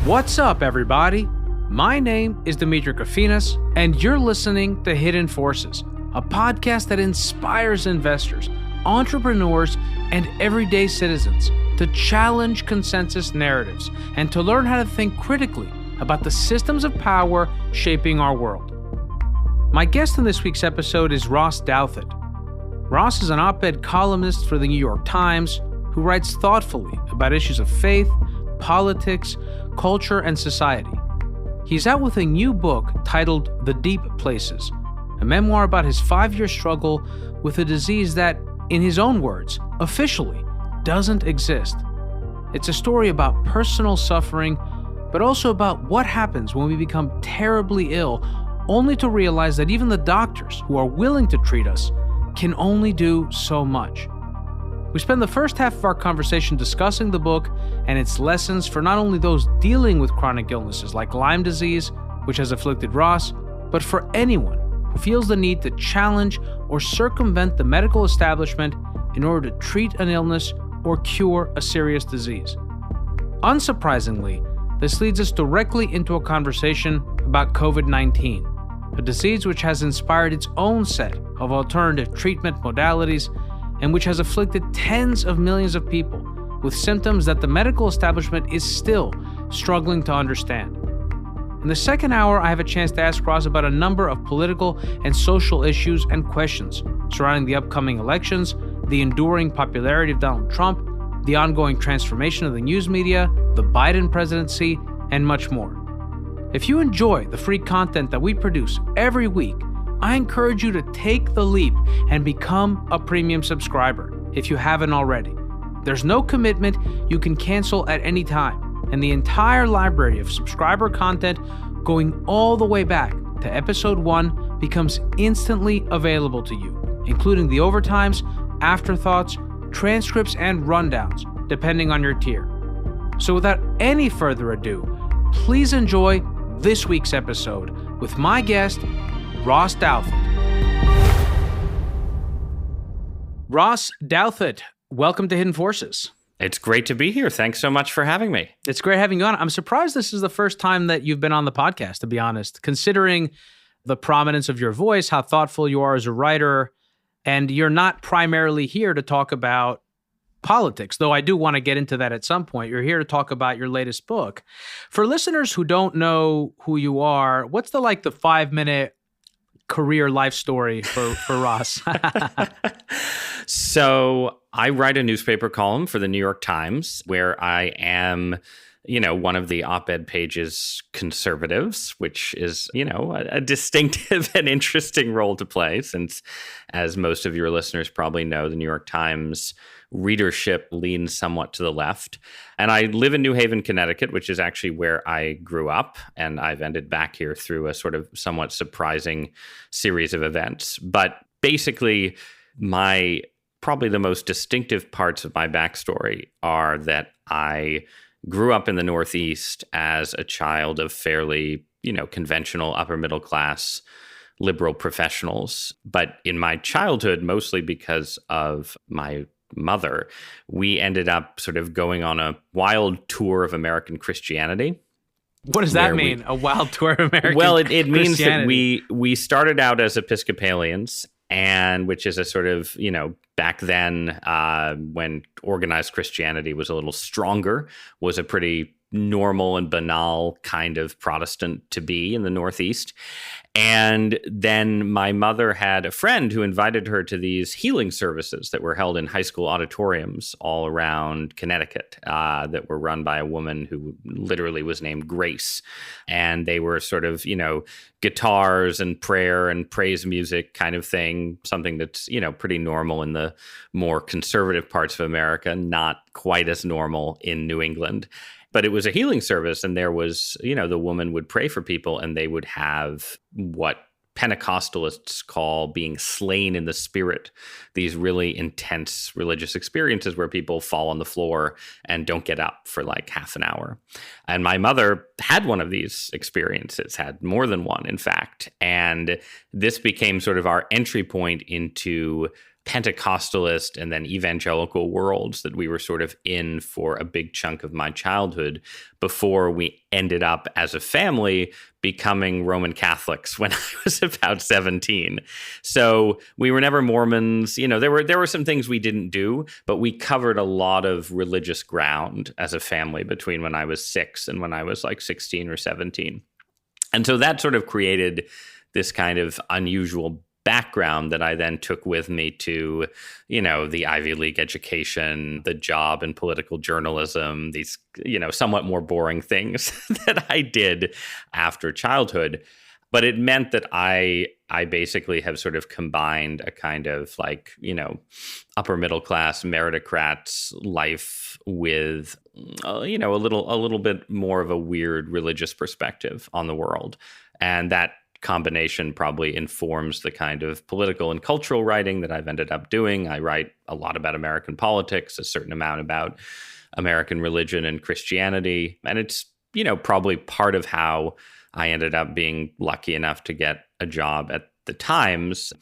What's up, everybody? My name is Demetri Kofinas, and you're listening to Hidden Forces, a podcast that inspires investors, entrepreneurs, and everyday citizens to challenge consensus narratives and to learn how to think critically about the systems of power shaping our world. My guest in this week's episode is Ross Douthat. Ross is an op-ed columnist for the New York Times who writes thoughtfully about issues of faith, politics, culture, and society. He's out with a new book titled The Deep Places, a memoir about his 5-year struggle with a disease that, in his own words, officially doesn't exist. It's a story about personal suffering, but also about what happens when we become terribly ill, only to realize that even the doctors who are willing to treat us can only do so much. We spend the first half of our conversation discussing the book and its lessons for not only those dealing with chronic illnesses like Lyme disease, which has afflicted Ross, but for anyone who feels the need to challenge or circumvent the medical establishment in order to treat an illness or cure a serious disease. Unsurprisingly, this leads us directly into a conversation about COVID-19, a disease which has inspired its own set of alternative treatment modalities and which has afflicted tens of millions of people with symptoms that the medical establishment is still struggling to understand. In the second hour, I have a chance to ask Ross about a number of political and social issues and questions surrounding the upcoming elections, the enduring popularity of Donald Trump, the ongoing transformation of the news media, the Biden presidency, and much more. If you enjoy the free content that we produce every week, I encourage you to take the leap and become a premium subscriber if you haven't already. There's no commitment, you can cancel at any time, and the entire library of subscriber content going all the way back to episode 1 becomes instantly available to you, including the overtimes, afterthoughts, transcripts, and rundowns, depending on your tier. So without any further ado, please enjoy this week's episode with my guest, Ross Douthat. Ross Douthat, welcome to Hidden Forces. It's great to be here. Thanks so much for having me. It's great having you on. I'm surprised this is the first time that you've been on the podcast, to be honest, considering the prominence of your voice, how thoughtful you are as a writer, and you're not primarily here to talk about politics, though I do want to get into that at some point. You're here to talk about your latest book. For listeners who don't know who you are, what's the 5-minute career life story for Ross? So I write a newspaper column for the New York Times where I am, one of the op-ed page's conservatives, which is, a distinctive and interesting role to play since, as most of your listeners probably know, the New York Times readership leans somewhat to the left. And I live in New Haven, Connecticut, which is actually where I grew up. And I've ended back here through a sort of somewhat surprising series of events. But basically, probably the most distinctive parts of my backstory are that I grew up in the Northeast as a child of fairly, conventional upper middle class liberal professionals. But in my childhood, mostly because of my mother, we ended up sort of going on a wild tour of American Christianity. What does that mean? A wild tour of American Well, it means that Christianity? we started out as Episcopalians, and which is a sort of, back then when organized Christianity was a little stronger, was a pretty normal and banal kind of Protestant to be in the Northeast. And then my mother had a friend who invited her to these healing services that were held in high school auditoriums all around Connecticut that were run by a woman who literally was named Grace. And they were sort of, guitars and prayer and praise music kind of thing, something that's, pretty normal in the more conservative parts of America, not quite as normal in New England. But it was a healing service, and there was, the woman would pray for people, and they would have what Pentecostalists call being slain in the spirit, these really intense religious experiences where people fall on the floor and don't get up for like half an hour. And my mother had one of these experiences, had more than one, in fact. And this became sort of our entry point into Pentecostalist and then evangelical worlds that we were sort of in for a big chunk of my childhood before we ended up as a family becoming Roman Catholics when I was about 17. So we were never Mormons. There were some things we didn't do, but we covered a lot of religious ground as a family between when I was 6 and when I was like 16 or 17. And so that sort of created this kind of unusual background that I then took with me to, the Ivy League education, the job in political journalism, these, somewhat more boring things that I did after childhood. But it meant that I basically have sort of combined a kind of like, upper middle class meritocrat's life with, a little bit more of a weird religious perspective on the world. And that combination probably informs the kind of political and cultural writing that I've ended up doing. I write a lot about American politics, a certain amount about American religion and Christianity. And it's, probably part of how I ended up being lucky enough to get a job at the Times,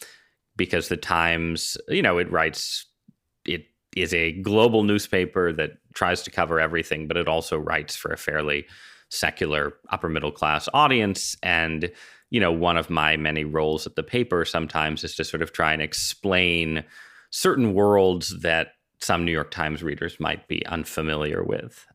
because the Times, it is a global newspaper that tries to cover everything, but it also writes for a fairly secular upper middle class audience. And one of my many roles at the paper sometimes is to sort of try and explain certain worlds that some New York Times readers might be unfamiliar with,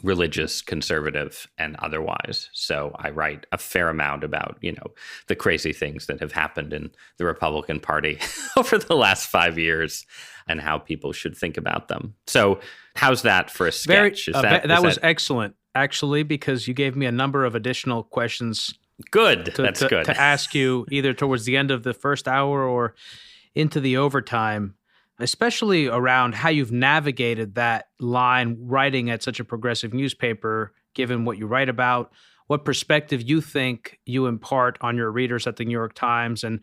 religious, conservative, and otherwise. So I write a fair amount about, the crazy things that have happened in the Republican Party over the last 5 years and how people should think about them. So how's that for a sketch? That was excellent, actually, because you gave me a number of additional questions. Good. That's good. To ask you either towards the end of the first hour or into the overtime, especially around how you've navigated that line writing at such a progressive newspaper, given what you write about, what perspective you think you impart on your readers at the New York Times, and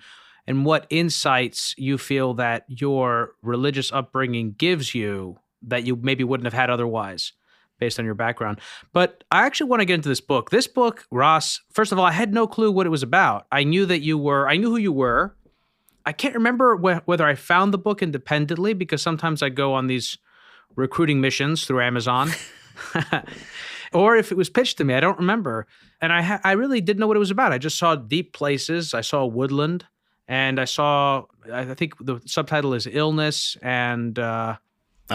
what insights you feel that your religious upbringing gives you that you maybe wouldn't have had otherwise, based on your background. But I actually want to get into this book. This book, Ross, first of all, I had no clue what it was about. I knew who you were. I can't remember whether I found the book independently, because sometimes I go on these recruiting missions through Amazon, or if it was pitched to me. I don't remember. And I really didn't know what it was about. I just saw deep places. I saw woodland, and I think the subtitle is Illness and... a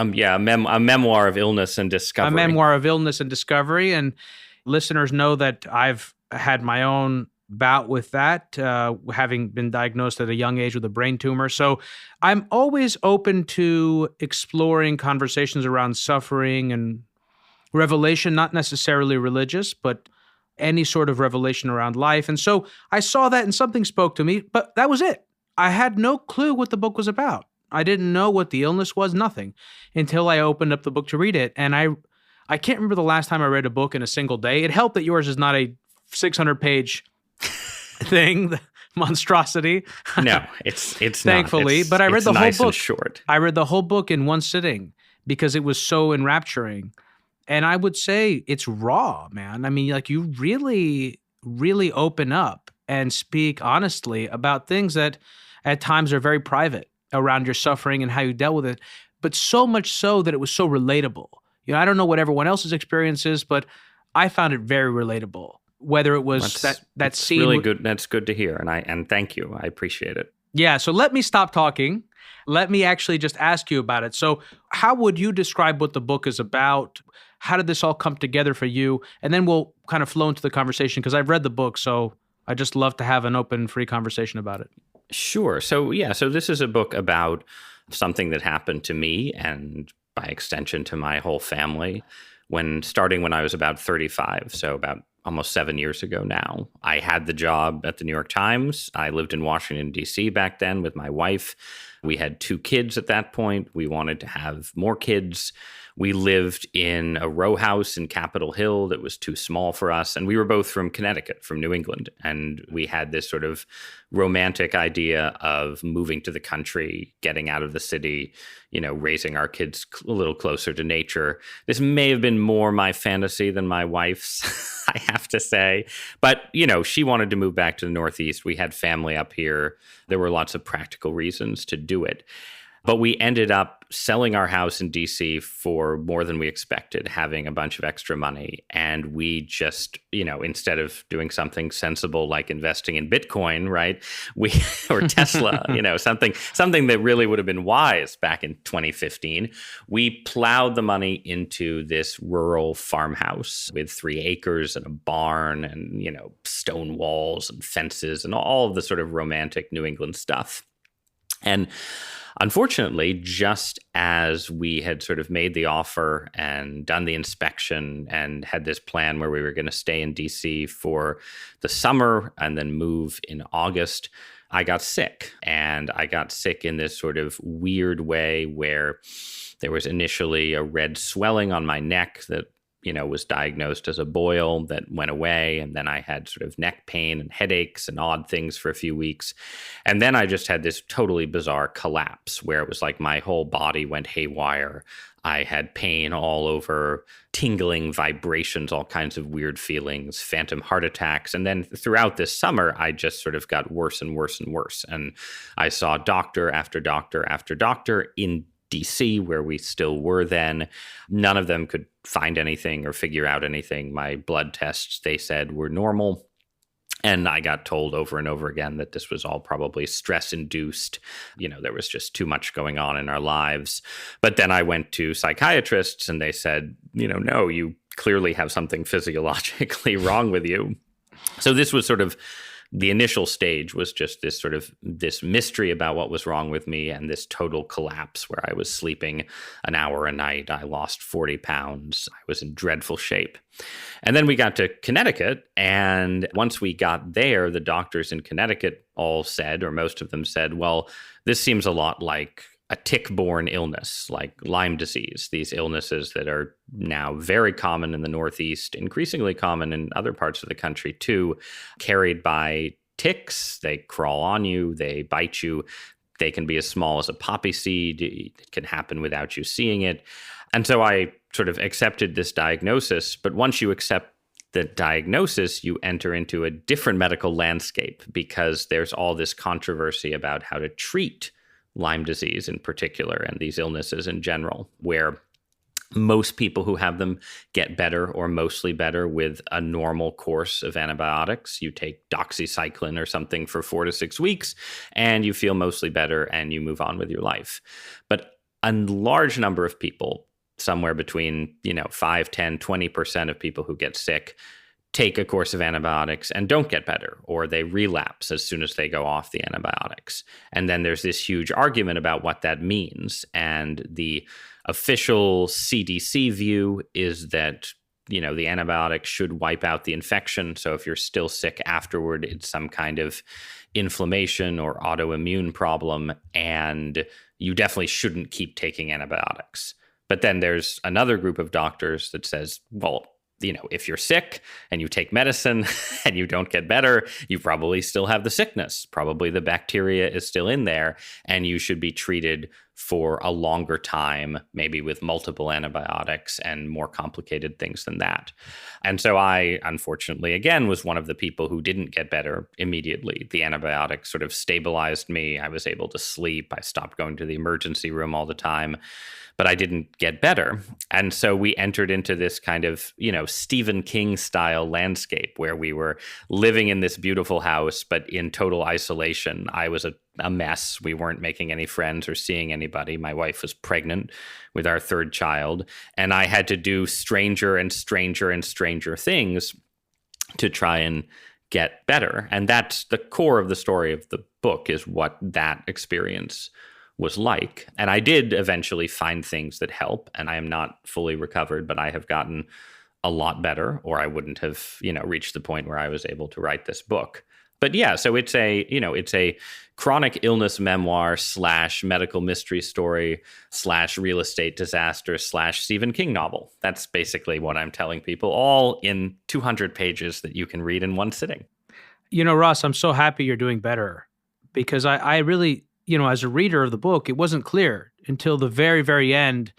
memoir of illness and discovery. A memoir of illness and discovery. And listeners know that I've had my own bout with that, having been diagnosed at a young age with a brain tumor. So I'm always open to exploring conversations around suffering and revelation, not necessarily religious, but any sort of revelation around life. And so I saw that and something spoke to me, but that was it. I had no clue what the book was about. I didn't know what the illness was, nothing, until I opened up the book to read it. And I can't remember the last time I read a book in a single day. It helped that yours is not a 600-page thing, the monstrosity. No, it's thankfully, not. But I read the nice whole book. And short. I read the whole book in one sitting because it was so enrapturing. And I would say it's raw, man. I mean, like, you really, really open up and speak honestly about things that at times are very private around your suffering and how you dealt with it, but so much so that it was so relatable. I don't know what everyone else's experience is, but I found it very relatable. Whether it was that scene, really good. That's good to hear, and thank you. I appreciate it. Yeah. So let me stop talking. Let me actually just ask you about it. So, how would you describe what the book is about? How did this all come together for you? And then we'll kind of flow into the conversation, because I've read the book, so I just love to have an open, free conversation about it. Sure. So this is a book about something that happened to me and by extension to my whole family starting when I was about 35. So about almost 7 years ago now. I had the job at the New York Times. I lived in Washington, D.C. back then with my wife. We had 2 kids at that point. We wanted to have more kids. We lived in a row house in Capitol Hill that was too small for us. And we were both from Connecticut, from New England. And we had this sort of romantic idea of moving to the country, getting out of the city, raising our kids a little closer to nature. This may have been more my fantasy than my wife's, I have to say. But, she wanted to move back to the Northeast. We had family up here. There were lots of practical reasons to do it. But we ended up selling our house in DC for more than we expected, having a bunch of extra money. And we just, instead of doing something sensible like investing in Bitcoin, right? Or Tesla, something that really would have been wise back in 2015, we plowed the money into this rural farmhouse with 3 acres and a barn and, stone walls and fences and all of the sort of romantic New England stuff. And unfortunately, just as we had sort of made the offer and done the inspection and had this plan where we were going to stay in DC for the summer and then move in August, I got sick. And I got sick in this sort of weird way where there was initially a red swelling on my neck that was diagnosed as a boil that went away. And then I had sort of neck pain and headaches and odd things for a few weeks. And then I just had this totally bizarre collapse where it was like my whole body went haywire. I had pain all over, tingling vibrations, all kinds of weird feelings, phantom heart attacks. And then throughout this summer, I just sort of got worse and worse and worse. And I saw doctor after doctor after doctor in DC, where we still were then. None of them could find anything or figure out anything. My blood tests, they said, were normal. And I got told over and over again that this was all probably stress-induced. There was just too much going on in our lives. But then I went to psychiatrists and they said, no, you clearly have something physiologically wrong with you. So this was sort of the initial stage was just this mystery about what was wrong with me and this total collapse where I was sleeping an hour a night. I lost 40 pounds. I was in dreadful shape. And then we got to Connecticut. And once we got there, the doctors in Connecticut all said, or most of them said, well, this seems a lot like a tick-borne illness like Lyme disease, these illnesses that are now very common in the Northeast, increasingly common in other parts of the country too, carried by ticks. They crawl on you, they bite you. They can be as small as a poppy seed. It can happen without you seeing it. And so I sort of accepted this diagnosis. But once you accept the diagnosis, you enter into a different medical landscape because there's all this controversy about how to treat Lyme disease in particular, and these illnesses in general, where most people who have them get better or mostly better with a normal course of antibiotics. You take doxycycline or something for 4 to 6 weeks, and you feel mostly better, and you move on with your life. But a large number of people, somewhere between 5, 10, 20% of people who get sick, take a course of antibiotics and don't get better, or they relapse as soon as they go off the antibiotics. And then there's this huge argument about what that means. And the official CDC view is that, the antibiotics should wipe out the infection. So if you're still sick afterward, it's some kind of inflammation or autoimmune problem, and you definitely shouldn't keep taking antibiotics. But then there's another group of doctors that says, well, if you're sick and you take medicine and you don't get better, you probably still have the sickness. Probably the bacteria is still in there, and you should be treated for a longer time, maybe with multiple antibiotics and more complicated things than that. And so I, unfortunately, again, was one of the people who didn't get better immediately. The antibiotics sort of stabilized me. I was able to sleep. I stopped going to the emergency room all the time. But I didn't get better. And so we entered into this kind of, Stephen King style landscape where we were living in this beautiful house, but in total isolation. I was a mess. We weren't making any friends or seeing anybody. My wife was pregnant with our 3rd child. And I had to do stranger and stranger and stranger things to try and get better. And that's the core of the story of the book, is what that experience was like. And I did eventually find things that help, and I am not fully recovered, but I have gotten a lot better, or I wouldn't have, reached the point where I was able to write this book. But yeah, so it's a chronic illness memoir / medical mystery story / real estate disaster / Stephen King novel. That's basically what I'm telling people, all in 200 pages that you can read in one sitting. Ross, I'm so happy you're doing better, because I really, as a reader of the book, it wasn't clear until the very, very end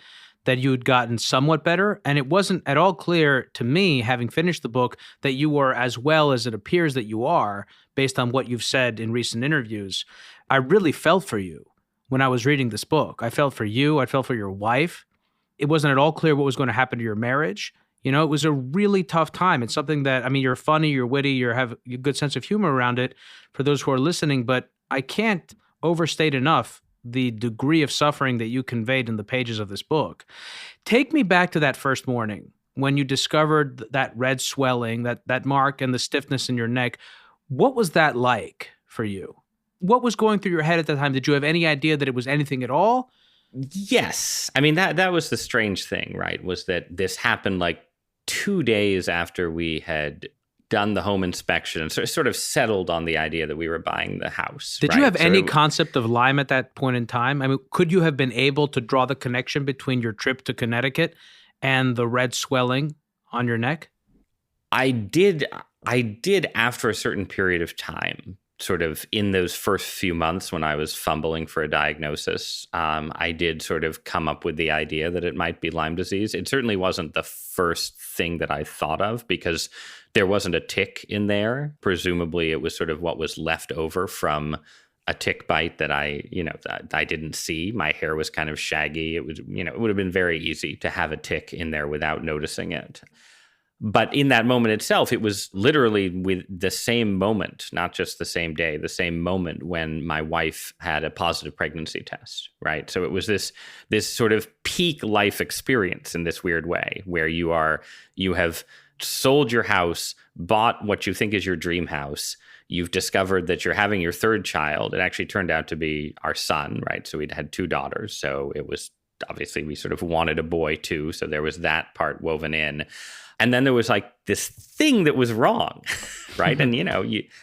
that you had gotten somewhat better. And it wasn't at all clear to me, having finished the book, that you were as well as it appears that you are, based on what you've said in recent interviews. I really felt for you. when I was reading this book. I felt for you. I felt for your wife. It wasn't at all clear what was going to happen to your marriage. You know, it was a really tough time. It's something that, I mean, you're funny, you're witty, you have a good sense of humor around it for those who are listening, but I can't overstate enough the degree of suffering that you conveyed in the pages of this book. Take me back to that first morning when you discovered that red swelling, that mark and the stiffness in your neck. What was that like for you? What was going through your head at the time? Did you have any idea that it was anything at all? Yes. I mean, that was the strange thing, right? Was that this happened like 2 days after we had done the home inspection and sort of settled on the idea that we were buying the house. Did you have any concept of Lyme at that point in time? I mean, could you have been able to draw the connection between your trip to Connecticut and the red swelling on your neck? I did after a certain period of time, sort of in those first few months when I was fumbling for a diagnosis. I did sort of come up with the idea that it might be Lyme disease. It certainly wasn't the first thing that I thought of because there wasn't a tick in there. Presumably it was sort of what was left over from a tick bite that I didn't see. My hair was kind of shaggy. It was, it would have been very easy to have a tick in there without noticing it. But in that moment itself, it was literally with the same moment, not just the same day, the same moment when my wife had a positive pregnancy test, right? So it was this sort of peak life experience in this weird way where you have sold your house, bought what you think is your dream house. You've discovered that you're having your third child. It actually turned out to be our son, right? So we'd had 2 daughters. So it was obviously we sort of wanted a boy too. So there was that part woven in. And then there was like this thing that was wrong, right? And,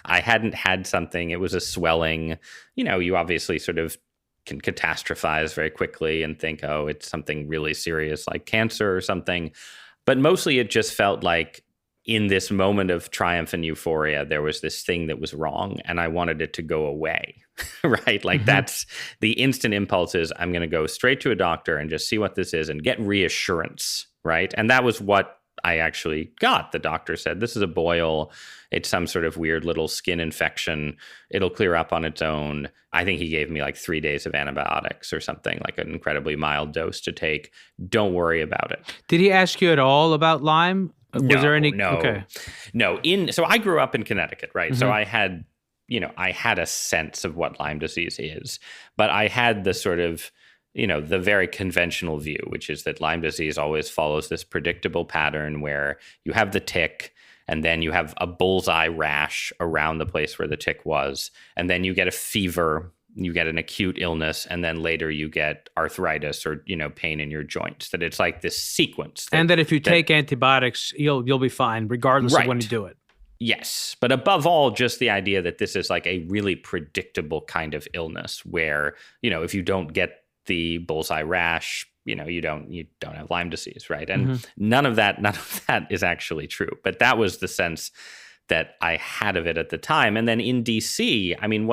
I hadn't had something. It was a swelling. You obviously sort of can catastrophize very quickly and think, oh, it's something really serious like cancer or something. But mostly it just felt like in this moment of triumph and euphoria, there was this thing that was wrong and I wanted it to go away, right? Like that's the instant impulse is I'm going to go straight to a doctor and just see what this is and get reassurance, right? And that was what I actually got. The doctor said, this is a boil. It's some sort of weird little skin infection. It'll clear up on its own. I think he gave me like 3 days of antibiotics or something, like an incredibly mild dose to take. Don't worry about it. Did he ask you at all about Lyme? Was there any? No. Okay. No. So I grew up in Connecticut, right? So I had, I had a sense of what Lyme disease is, but I had the sort of, the very conventional view, which is that Lyme disease always follows this predictable pattern where you have the tick and then you have a bullseye rash around the place where the tick was. And then you get a fever, you get an acute illness, and then later you get arthritis or, pain in your joints. That it's like this sequence. And that if you take antibiotics, you'll be fine regardless of when you do it. Yes. But above all, just the idea that this is like a really predictable kind of illness where, if you don't get the bullseye rash, you don't have Lyme disease, right? And none of that is actually true. But that was the sense that I had of it at the time. And then in DC, I mean,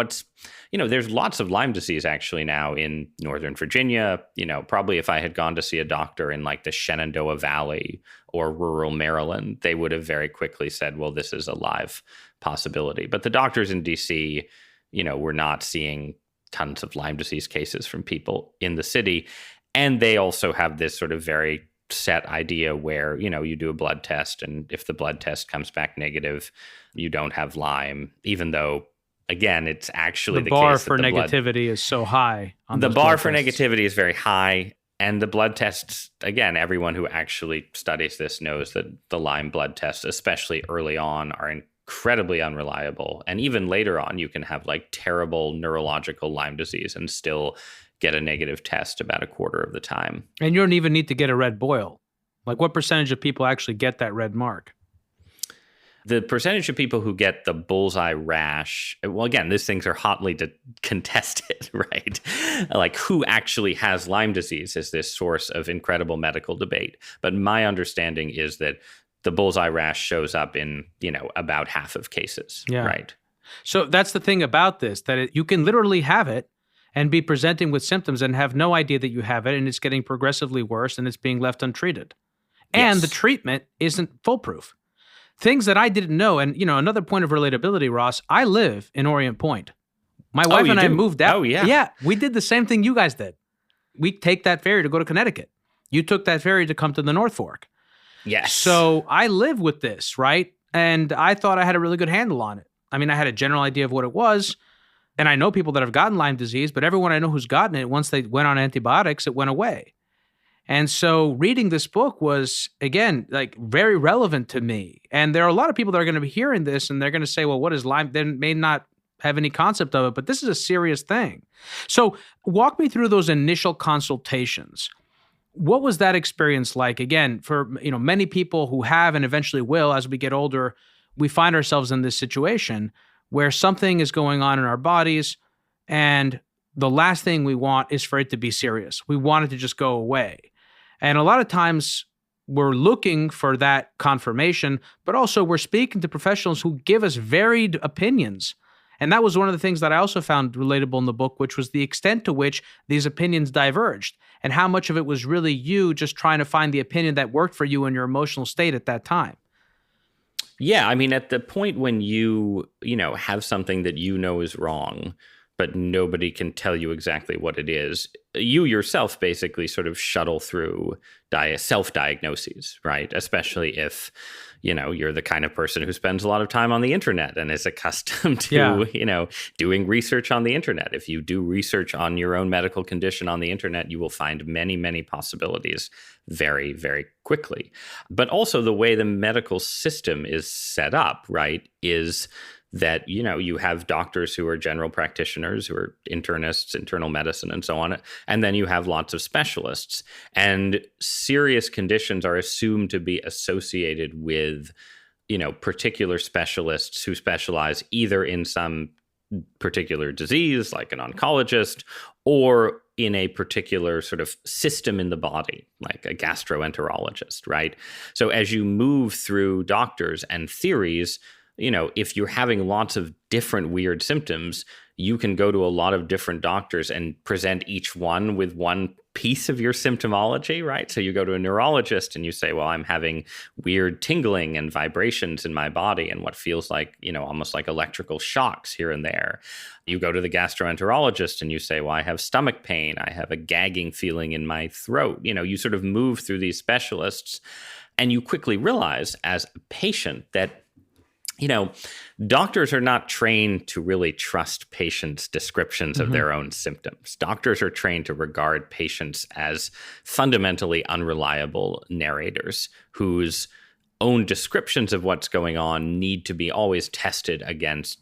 there's lots of Lyme disease actually now in Northern Virginia. Probably if I had gone to see a doctor in like the Shenandoah Valley or rural Maryland, they would have very quickly said, well, this is a live possibility. But the doctors in DC, were not seeing tons of Lyme disease cases from people in the city. And they also have this sort of very set idea where, you do a blood test, and if the blood test comes back negative, you don't have Lyme, even though, again, it's actually the bar case for negativity is so high. The bar for negativity is very high. And the blood tests, again, everyone who actually studies this knows that the Lyme blood tests, especially early on, are incredibly unreliable. And even later on, you can have like terrible neurological Lyme disease and still get a negative test about a quarter of the time. And you don't even need to get a red boil. Like what percentage of people actually get that red mark? The percentage of people who get the bullseye rash, well, again, these things are hotly contested, right? Like who actually has Lyme disease is this source of incredible medical debate. But my understanding is that the bullseye rash shows up in, about half of cases, right? So that's the thing about this, that you can literally have it and be presenting with symptoms and have no idea that you have it, and it's getting progressively worse and it's being left untreated. And the treatment isn't foolproof. Things that I didn't know, and another point of relatability, Ross, I live in Orient Point. My wife you and I do? moved out. Oh, yeah. Yeah, we did the same thing you guys did. We take that ferry to go to Connecticut. You took that ferry to come to the North Fork. Yes. So I live with this, right? And I thought I had a really good handle on it. I mean, I had a general idea of what it was. And I know people that have gotten Lyme disease, but everyone I know who's gotten it, once they went on antibiotics, it went away. And so reading this book was, again, like very relevant to me. And there are a lot of people that are going to be hearing this and they're going to say, well, what is Lyme? They may not have any concept of it, but this is a serious thing. So walk me through those initial consultations. What was that experience like? Again, for many people who have and eventually will, as we get older, we find ourselves in this situation where something is going on in our bodies, and the last thing we want is for it to be serious. We want it to just go away. And a lot of times we're looking for that confirmation, but also we're speaking to professionals who give us varied opinions. And that was one of the things that I also found relatable in the book, which was the extent to which these opinions diverged and how much of it was really you just trying to find the opinion that worked for you in your emotional state at that time. Yeah, I mean, at the point when you have something that is wrong, but nobody can tell you exactly what it is, you yourself basically sort of shuttle through self-diagnoses, right? Especially if, you're the kind of person who spends a lot of time on the internet and is accustomed to, doing research on the internet. If you do research on your own medical condition on the internet, you will find many, many possibilities very, very quickly. But also the way the medical system is set up, right, is that, you have doctors who are general practitioners, who are internists, internal medicine, and so on. And then you have lots of specialists. And serious conditions are assumed to be associated with, particular specialists who specialize either in some particular disease, like an oncologist, or in a particular sort of system in the body, like a gastroenterologist, right? So as you move through doctors and theories, if you're having lots of different weird symptoms, you can go to a lot of different doctors and present each one with one piece of your symptomology, right? So you go to a neurologist and you say, well, I'm having weird tingling and vibrations in my body and what feels like, almost like electrical shocks here and there. You go to the gastroenterologist and you say, well, I have stomach pain. I have a gagging feeling in my throat. You sort of move through these specialists and you quickly realize as a patient that doctors are not trained to really trust patients' descriptions of their own symptoms. Doctors are trained to regard patients as fundamentally unreliable narrators whose own descriptions of what's going on need to be always tested against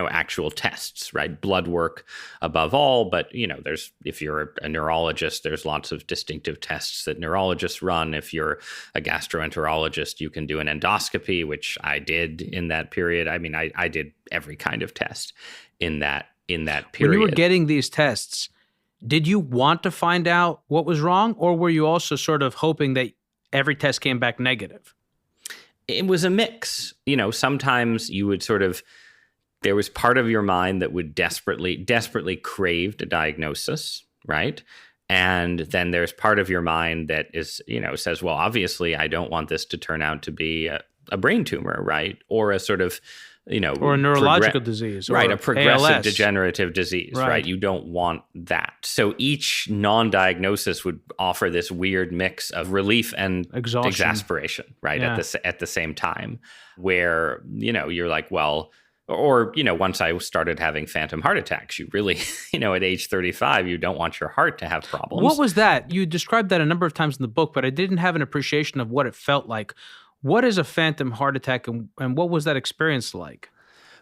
actual tests, right? Blood work above all, but if you're a neurologist, there's lots of distinctive tests that neurologists run. If you're a gastroenterologist, you can do an endoscopy, which I did in that period. I mean, I did every kind of test in that period. When you were getting these tests, did you want to find out what was wrong, or were you also sort of hoping that every test came back negative? It was a mix. Sometimes you would there was part of your mind that would desperately craved a diagnosis, right? And then there's part of your mind that is, says, well, obviously I don't want this to turn out to be a brain tumor, right? Or a sort of, or a neurological disease, right? A progressive ALS. Degenerative disease, right? You don't want that. So each non-diagnosis would offer this weird mix of relief and exasperation, right? Yeah. At the same time, where you're like, well. Or, once I started having phantom heart attacks, you really, at age 35, you don't want your heart to have problems. What was that? You described that a number of times in the book, but I didn't have an appreciation of what it felt like. What is a phantom heart attack and what was that experience like?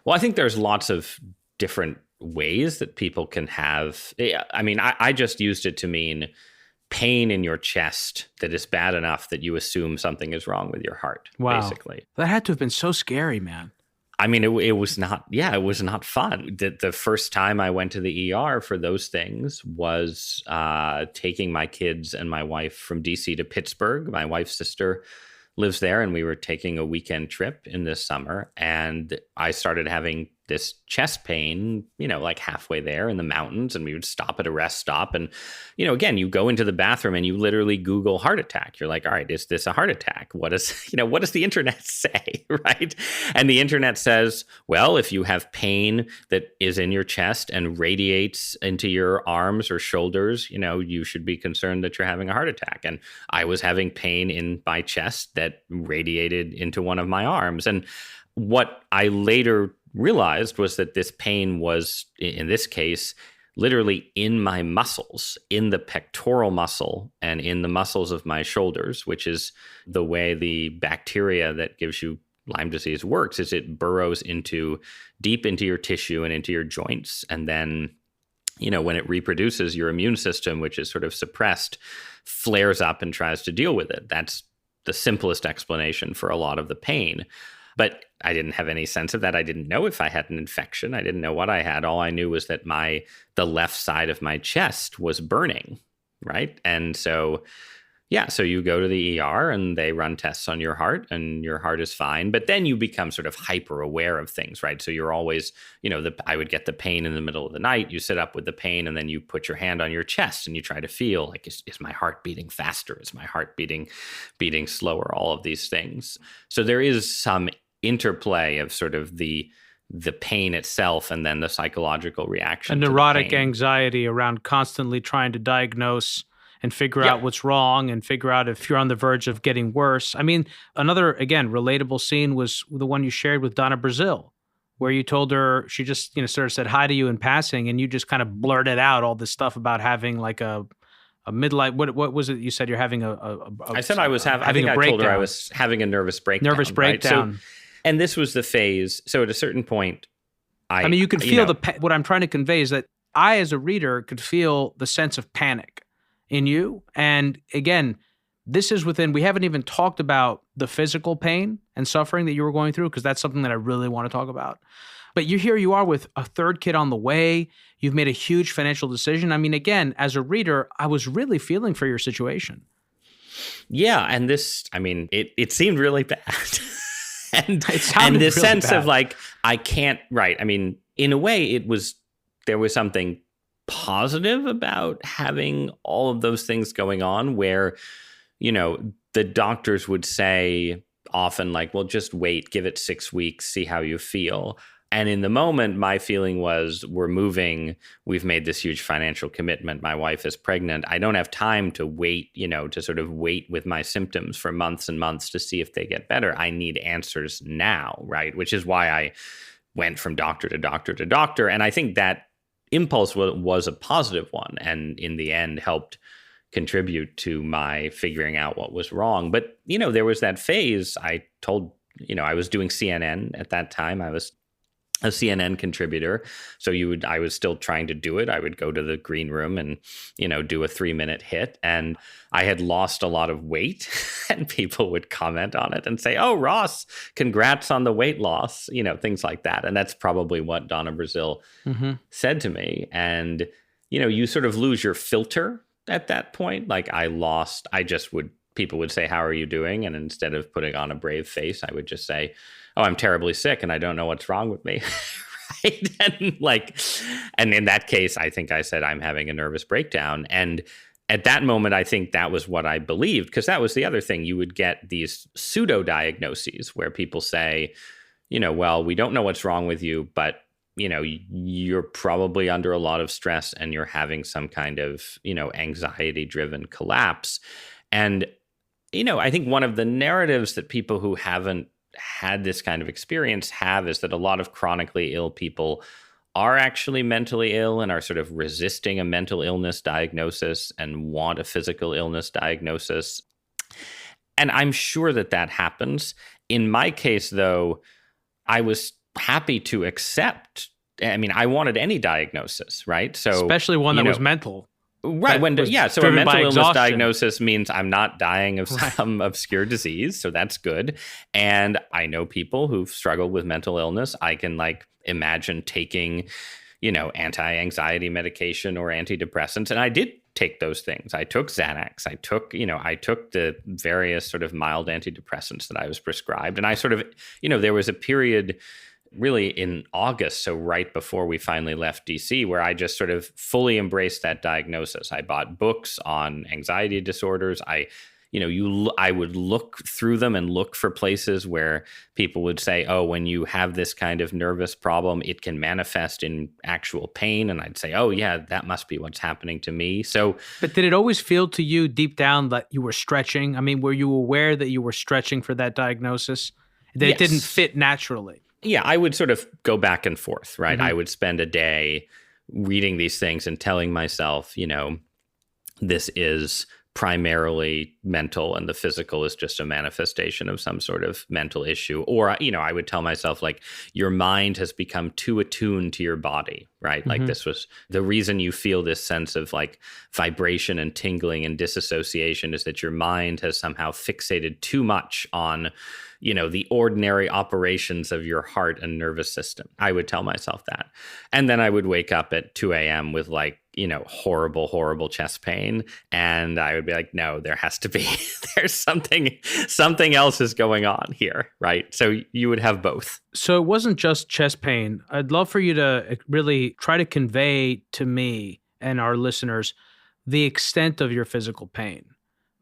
Well, I think there's lots of different ways that people can have. I mean, I just used it to mean pain in your chest that is bad enough that you assume something is wrong with your heart, basically. That had to have been so scary, man. I mean, it was not, it was not fun. The first time I went to the ER for those things was taking my kids and my wife from DC to Pittsburgh. My wife's sister lives there, and we were taking a weekend trip in this summer, and I started having this chest pain, like halfway there in the mountains, and we would stop at a rest stop. And, again, you go into the bathroom and you literally Google heart attack. You're like, all right, is this a heart attack? What does the internet say, right? And the internet says, well, if you have pain that is in your chest and radiates into your arms or shoulders, you should be concerned that you're having a heart attack. And I was having pain in my chest that radiated into one of my arms. And what I later realized was that this pain was, in this case, literally in my muscles, in the pectoral muscle and in the muscles of my shoulders, which is the way the bacteria that gives you Lyme disease works, is it burrows deep into your tissue and into your joints. And then, when it reproduces, your immune system, which is sort of suppressed, flares up and tries to deal with it. That's the simplest explanation for a lot of the pain. But I didn't have any sense of that. I didn't know if I had an infection. I didn't know what I had. All I knew was that the left side of my chest was burning, right? And so you go to the ER and they run tests on your heart and your heart is fine. But then you become sort of hyper aware of things, right? So you're always, I would get the pain in the middle of the night. You sit up with the pain and then you put your hand on your chest and you try to feel like, is my heart beating faster? Is my heart beating slower? All of these things. So there is some interplay of sort of the pain itself and then the psychological reaction. A neurotic anxiety around constantly trying to diagnose and figure out what's wrong and figure out if you're on the verge of getting worse. I mean, another, again, relatable scene was the one you shared with Donna Brazil, where you told her, she just, sort of said hi to you in passing, and you just kind of blurted out all this stuff about having like a midlife. What was it you said? You're having I said I was having. I told her I was having a nervous breakdown. Nervous breakdown. Right? And this was the phase. So at a certain point, I mean, you could feel what I'm trying to convey is that I, as a reader, could feel the sense of panic in you. And again, this is we haven't even talked about the physical pain and suffering that you were going through, because that's something that I really want to talk about. But here you are with a third kid on the way. You've made a huge financial decision. I mean, again, as a reader, I was really feeling for your situation. Yeah. And it seemed really bad. and this really sense bad. Of like, I can't, right. I mean, in a way, there was something positive about having all of those things going on where, the doctors would say often like, well, just wait, give it 6 weeks, see how you feel. And in the moment, my feeling was, we're moving, we've made this huge financial commitment. My wife is pregnant. I don't have time to wait, to sort of wait with my symptoms for months and months to see if they get better. I need answers now, right? Which is why I went from doctor to doctor to doctor. And I think that impulse was a positive one, and in the end helped contribute to my figuring out what was wrong. But, there was that phase. I told, I was doing CNN at that time. I was a CNN contributor. So I was still trying to do it. I would go to the green room and, do a 3-minute hit. And I had lost a lot of weight and people would comment on it and say, oh, Ross, congrats on the weight loss, things like that. And that's probably what Donna Brazil said to me. And, you sort of lose your filter at that point. Like people would say, how are you doing? And instead of putting on a brave face, I would just say, oh, I'm terribly sick and I don't know what's wrong with me. Right. And in that case, I think I said, I'm having a nervous breakdown. And at that moment, I think that was what I believed, because that was the other thing. You would get these pseudo diagnoses where people say, well, we don't know what's wrong with you, but you're probably under a lot of stress and you're having some kind of, anxiety driven collapse. And, I think one of the narratives that people who haven't had this kind of experience is that a lot of chronically ill people are actually mentally ill and are sort of resisting a mental illness diagnosis and want a physical illness diagnosis. And I'm sure that happens. In my case, though, I was happy to accept. I mean, I wanted any diagnosis, right? So especially one that was mental. Right. So a mental illness diagnosis means I'm not dying of some obscure disease. So that's good. And I know people who've struggled with mental illness. I can imagine taking, anti-anxiety medication or antidepressants. And I did take those things. I took Xanax. I took the various sort of mild antidepressants that I was prescribed. And I sort of, there was a period really in August, so right before we finally left DC, where I just sort of fully embraced that diagnosis. I bought books on anxiety disorders. I would look through them and look for places where people would say, oh, when you have this kind of nervous problem, it can manifest in actual pain. And I'd say, oh, yeah, that must be what's happening to me. So, but did it always feel to you deep down that you were stretching? I mean, were you aware that you were stretching for that diagnosis? That yes. It didn't fit naturally? Yeah, I would sort of go back and forth, right? I would spend a day reading these things and telling myself, this is primarily mental and the physical is just a manifestation of some sort of mental issue. Or, I would tell myself, like, your mind has become too attuned to your body, right? Like, this was the reason you feel this sense of like vibration and tingling and disassociation, is that your mind has somehow fixated too much on, the ordinary operations of your heart and nervous system. I would tell myself that. And then I would wake up at 2 a.m. with like, horrible, horrible chest pain. And I would be like, no, there has to be, there's something else is going on here, right? So you would have both. So it wasn't just chest pain. I'd love for you to really try to convey to me and our listeners the extent of your physical pain,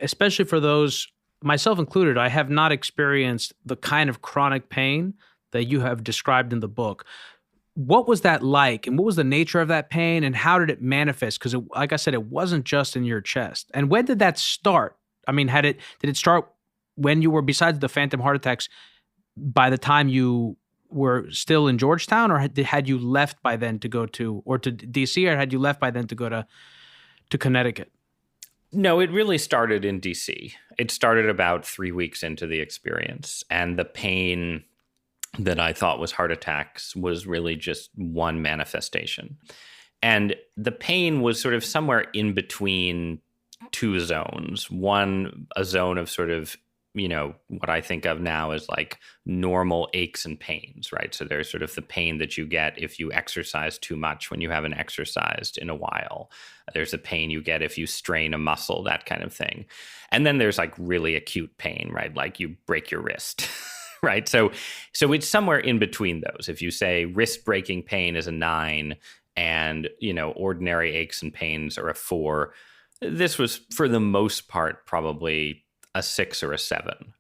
especially for those, myself included. I have not experienced the kind of chronic pain that you have described in the book. What was that like, and what was the nature of that pain, and how did it manifest? Because, like I said, it wasn't just in your chest. And when did that start? I mean, did it start when you were, besides the phantom heart attacks, by the time you were still in Georgetown, or had you left by then to go to DC, or had you left by then to go to Connecticut? No, it really started in DC. It started about 3 weeks into the experience, and the pain that I thought was heart attacks was really just one manifestation. And the pain was sort of somewhere in between two zones. One, a zone of sort of, what I think of now as like normal aches and pains, right? So there's sort of the pain that you get if you exercise too much when you haven't exercised in a while. There's a pain you get if you strain a muscle, that kind of thing. And then there's like really acute pain, right? Like you break your wrist. Right. So it's somewhere in between those. If you say wrist breaking pain is a 9 and, ordinary aches and pains are a 4, this was for the most part probably a 6 or a 7,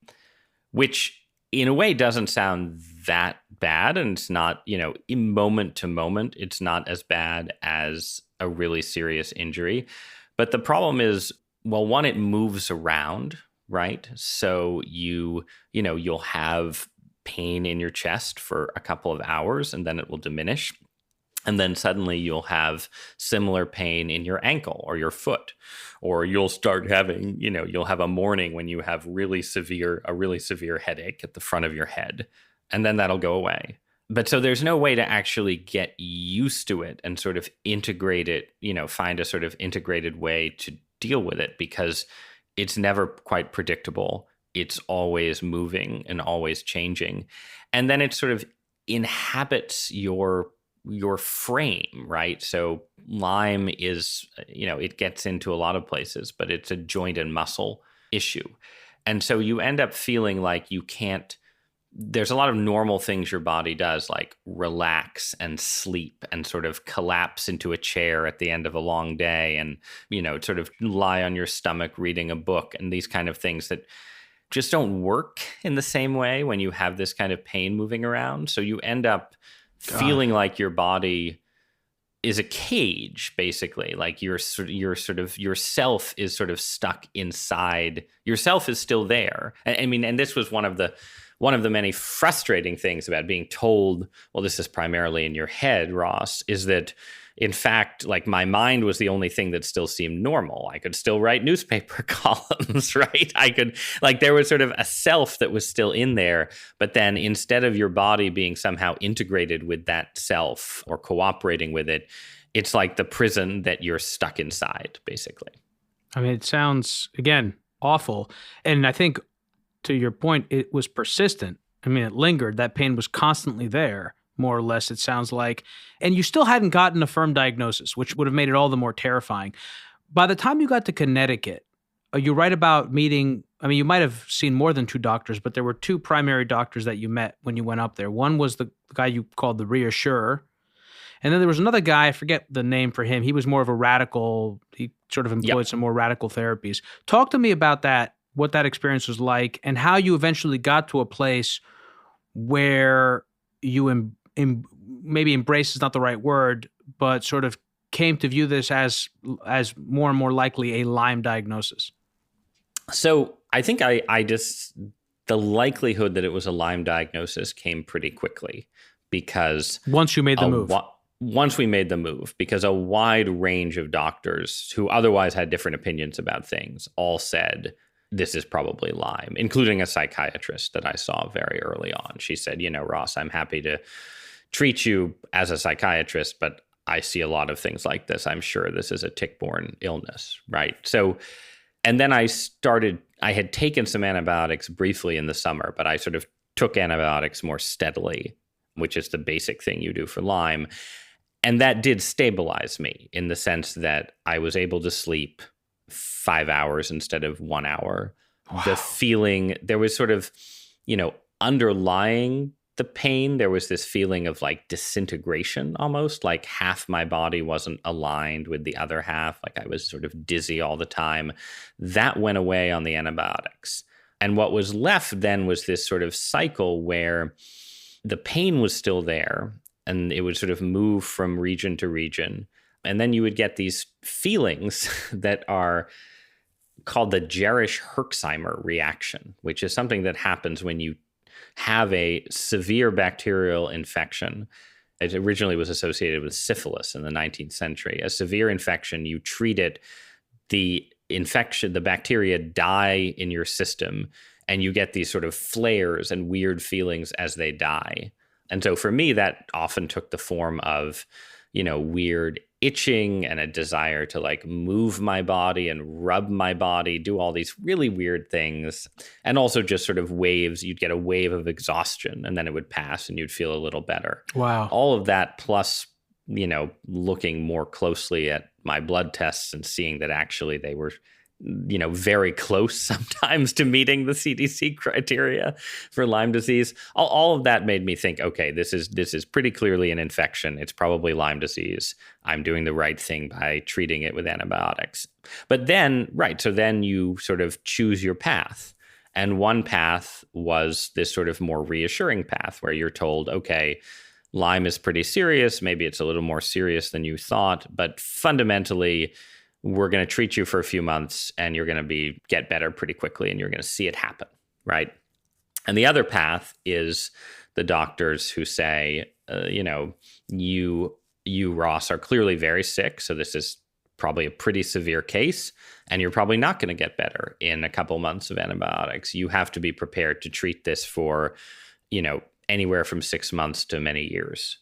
which in a way doesn't sound that bad. And it's not, in moment to moment, it's not as bad as a really serious injury. But the problem is, well, one, it moves around. Right. So you'll have pain in your chest for a couple of hours and then it will diminish. And then suddenly you'll have similar pain in your ankle or your foot, or you'll start having, you'll have a morning when you have a really severe headache at the front of your head, and then that'll go away. But so there's no way to actually get used to it and sort of integrate it, find a sort of integrated way to deal with it, because it's never quite predictable. It's always moving and always changing. And then it sort of inhabits your frame, right? So Lyme is, it gets into a lot of places, but it's a joint and muscle issue. And so you end up feeling like you can't, there's a lot of normal things your body does, like relax and sleep and sort of collapse into a chair at the end of a long day and, sort of lie on your stomach reading a book, and these kind of things that just don't work in the same way when you have this kind of pain moving around. So you end up feeling like your body is a cage, basically. Like your self is sort of stuck inside. Yourself is still there. And this was one of the many frustrating things about being told, well, this is primarily in your head, Ross, is that, in fact, like my mind was the only thing that still seemed normal. I could still write newspaper columns, right? There was sort of a self that was still in there. But then instead of your body being somehow integrated with that self or cooperating with it, it's like the prison that you're stuck inside, basically. I mean, it sounds, again, awful. And I think, to your point, it was persistent. I mean, it lingered. That pain was constantly there, more or less, it sounds like. And you still hadn't gotten a firm diagnosis, which would have made it all the more terrifying. By the time you got to Connecticut, you write about meeting, I mean, you might have seen more than two doctors, but there were two primary doctors that you met when you went up there. One was the guy you called the reassurer. And then there was another guy, I forget the name for him. He was more of a radical, he sort of employed some more radical therapies. Talk to me about that, what that experience was like, and how you eventually got to a place where you maybe embrace is not the right word, but sort of came to view this as more and more likely a Lyme diagnosis. So I think the likelihood that it was a Lyme diagnosis came pretty quickly because once you made the move. Once we made the move, because a wide range of doctors who otherwise had different opinions about things all said, this is probably Lyme, including a psychiatrist that I saw very early on. She said, Ross, I'm happy to treat you as a psychiatrist, but I see a lot of things like this. I'm sure this is a tick-borne illness, right? So, and then I had taken some antibiotics briefly in the summer, but I sort of took antibiotics more steadily, which is the basic thing you do for Lyme. And that did stabilize me in the sense that I was able to sleep 5 hours instead of 1 hour. Wow. The feeling, there was sort of, underlying the pain, there was this feeling of like disintegration almost, like half my body wasn't aligned with the other half. Like I was sort of dizzy all the time. That went away on the antibiotics. And what was left then was this sort of cycle where the pain was still there and it would sort of move from region to region. And then you would get these feelings that are called the Jerisch-Herxheimer reaction, which is something that happens when you have a severe bacterial infection. It originally was associated with syphilis in the 19th century. A severe infection, you treat it, the infection, the bacteria die in your system, and you get these sort of flares and weird feelings as they die. And so for me, that often took the form of, weird itching and a desire to like move my body and rub my body, do all these really weird things. And also just sort of waves. You'd get a wave of exhaustion and then it would pass and you'd feel a little better. Wow. All of that plus, looking more closely at my blood tests and seeing that actually they were, very close sometimes to meeting the CDC criteria for Lyme disease. All of that made me think, okay, this is pretty clearly an infection. It's probably Lyme disease. I'm doing the right thing by treating it with antibiotics. But then, so then you sort of choose your path. And one path was this sort of more reassuring path where you're told, okay, Lyme is pretty serious. Maybe it's a little more serious than you thought, but fundamentally, we're going to treat you for a few months and you're going to get better pretty quickly and you're going to see it happen, right? And the other path is the doctors who say, you, Ross, are clearly very sick. So this is probably a pretty severe case and you're probably not going to get better in a couple months of antibiotics. You have to be prepared to treat this for, anywhere from 6 months to many years.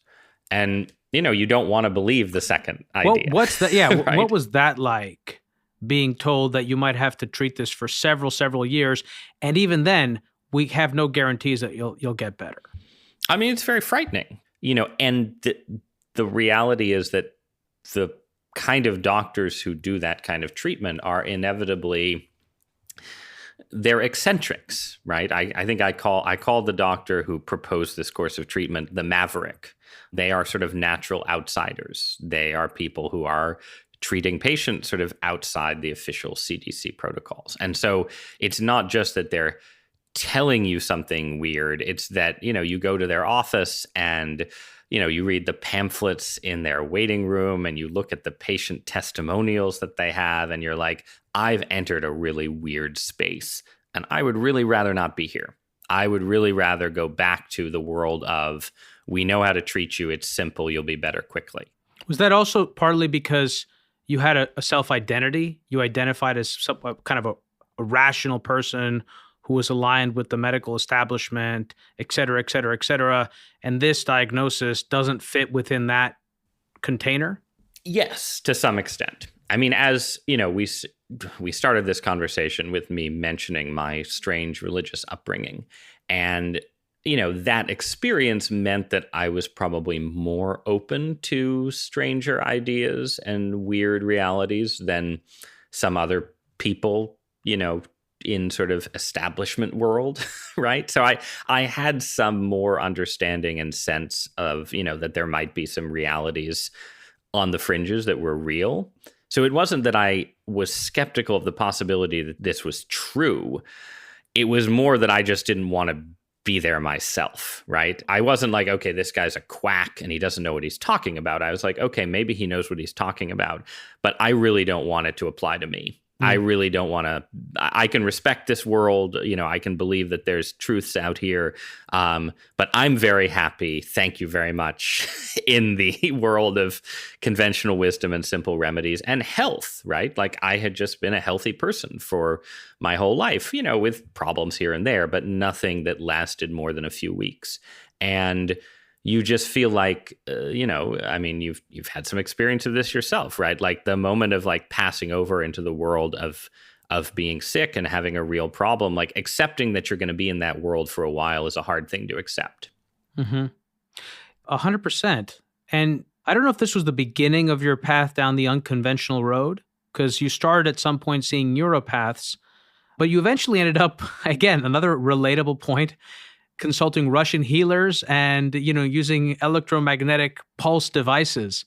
And you don't want to believe the second idea. What's that? Yeah. Right? What was that like, being told that you might have to treat this for several years? And even then, we have no guarantees that you'll get better. I mean, it's very frightening, and the reality is that the kind of doctors who do that kind of treatment are inevitably, they're eccentrics, right? I think I call the doctor who proposed this course of treatment the maverick. They are sort of natural outsiders. They are people who are treating patients sort of outside the official CDC protocols. And so it's not just that they're telling you something weird. It's that, you go to their office and, you read the pamphlets in their waiting room and you look at the patient testimonials that they have and you're like, I've entered a really weird space and I would really rather not be here. I would really rather go back to the world of, we know how to treat you. It's simple. You'll be better quickly. Was that also partly because you had a self-identity? You identified as kind of a rational person who was aligned with the medical establishment, et cetera, et cetera, et cetera. And this diagnosis doesn't fit within that container? Yes, to some extent. I mean, as we started this conversation with me mentioning my strange religious upbringing. And that experience meant that I was probably more open to stranger ideas and weird realities than some other people in sort of establishment world, right? So I had some more understanding and sense of, that there might be some realities on the fringes that were real. So it wasn't that I was skeptical of the possibility that this was true. It was more that I just didn't want to be there myself, right? I wasn't like, okay, this guy's a quack and he doesn't know what he's talking about. I was like, okay, maybe he knows what he's talking about, but I really don't want it to apply to me. I really don't want to. I can respect this world. I can believe that there's truths out here. But I'm very happy, thank you very much, in the world of conventional wisdom and simple remedies and health, right? Like I had just been a healthy person for my whole life, with problems here and there, but nothing that lasted more than a few weeks. And you just feel like, you've had some experience of this yourself, right? Like the moment of like passing over into the world of being sick and having a real problem, like accepting that you're going to be in that world for a while is a hard thing to accept. 100%. And I don't know if this was the beginning of your path down the unconventional road, because you started at some point seeing neuropaths, but you eventually ended up, again, another relatable point, consulting Russian healers and, using electromagnetic pulse devices.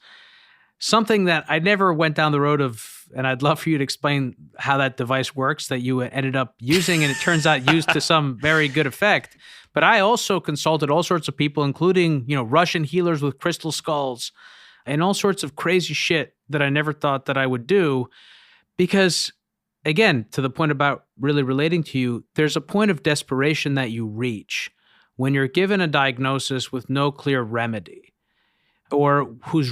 Something that I never went down the road of, and I'd love for you to explain how that device works that you ended up using, and it turns out used to some very good effect. But I also consulted all sorts of people, including, Russian healers with crystal skulls and all sorts of crazy shit that I never thought that I would do. Because, again, to the point about really relating to you, there's a point of desperation that you reach when you're given a diagnosis with no clear remedy, or whose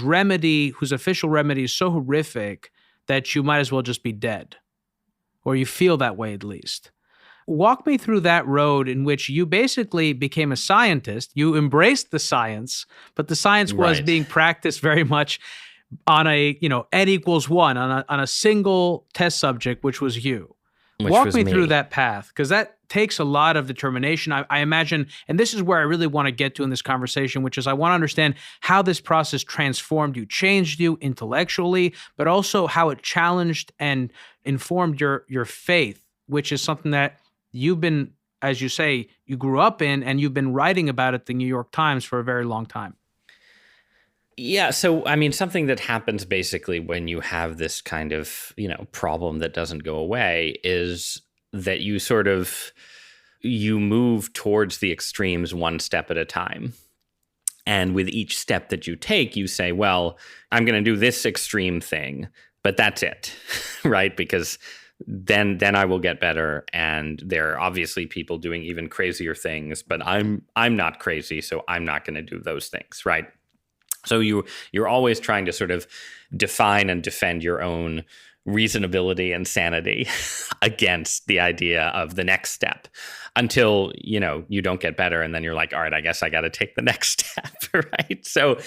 official remedy is so horrific that you might as well just be dead, or you feel that way at least. Walk me through that road in which you basically became a scientist. You embraced the science, but the science was being practiced very much on a, N equals 1, on a single test subject, which was you. Walk me through that path, because that takes a lot of determination, I imagine. And this is where I really want to get to in this conversation, which is I want to understand how this process transformed you, changed you intellectually, but also how it challenged and informed your faith, which is something that you've been, as you say, you grew up in, and you've been writing about at the New York Times for a very long time. Yeah. So, something that happens basically when you have this kind of, problem that doesn't go away is that you move towards the extremes one step at a time. And with each step that you take, you say, well, I'm going to do this extreme thing, but that's it, right? Because then I will get better. And there are obviously people doing even crazier things, but I'm not crazy, so I'm not going to do those things, right? So you're always trying to sort of define and defend your own reasonability and sanity against the idea of the next step until, you don't get better. And then you're like, all right, I guess I got to take the next step, right? So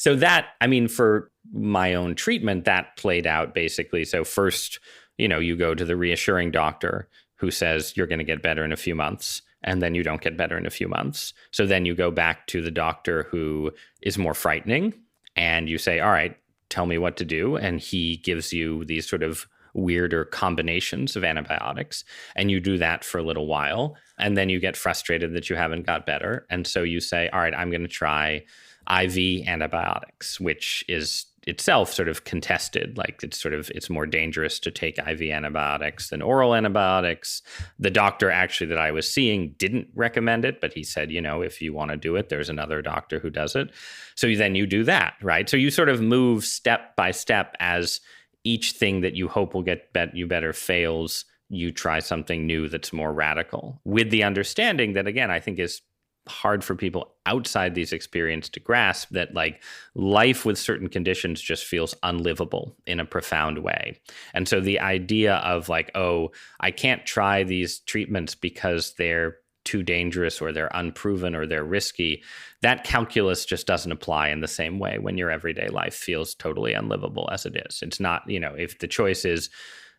that, for my own treatment, that played out basically. So first, you go to the reassuring doctor who says you're going to get better in a few months. And then you don't get better in a few months. So then you go back to the doctor who is more frightening, and you say, all right, tell me what to do. And he gives you these sort of weirder combinations of antibiotics, and you do that for a little while. And then you get frustrated that you haven't got better. And so you say, all right, I'm going to try IV antibiotics, which is itself sort of contested. Like it's more dangerous to take IV antibiotics than oral antibiotics. The doctor actually that I was seeing didn't recommend it, but he said, if you want to do it, there's another doctor who does it. So then you do that, right? So you sort of move step by step as each thing that you hope will get you better fails. You try something new that's more radical, with the understanding that, again, I think is hard for people outside these experiences to grasp, that like life with certain conditions just feels unlivable in a profound way. And so the idea of like, oh, I can't try these treatments because they're too dangerous or they're unproven or they're risky, that calculus just doesn't apply in the same way when your everyday life feels totally unlivable as it is. It's not, if the choice is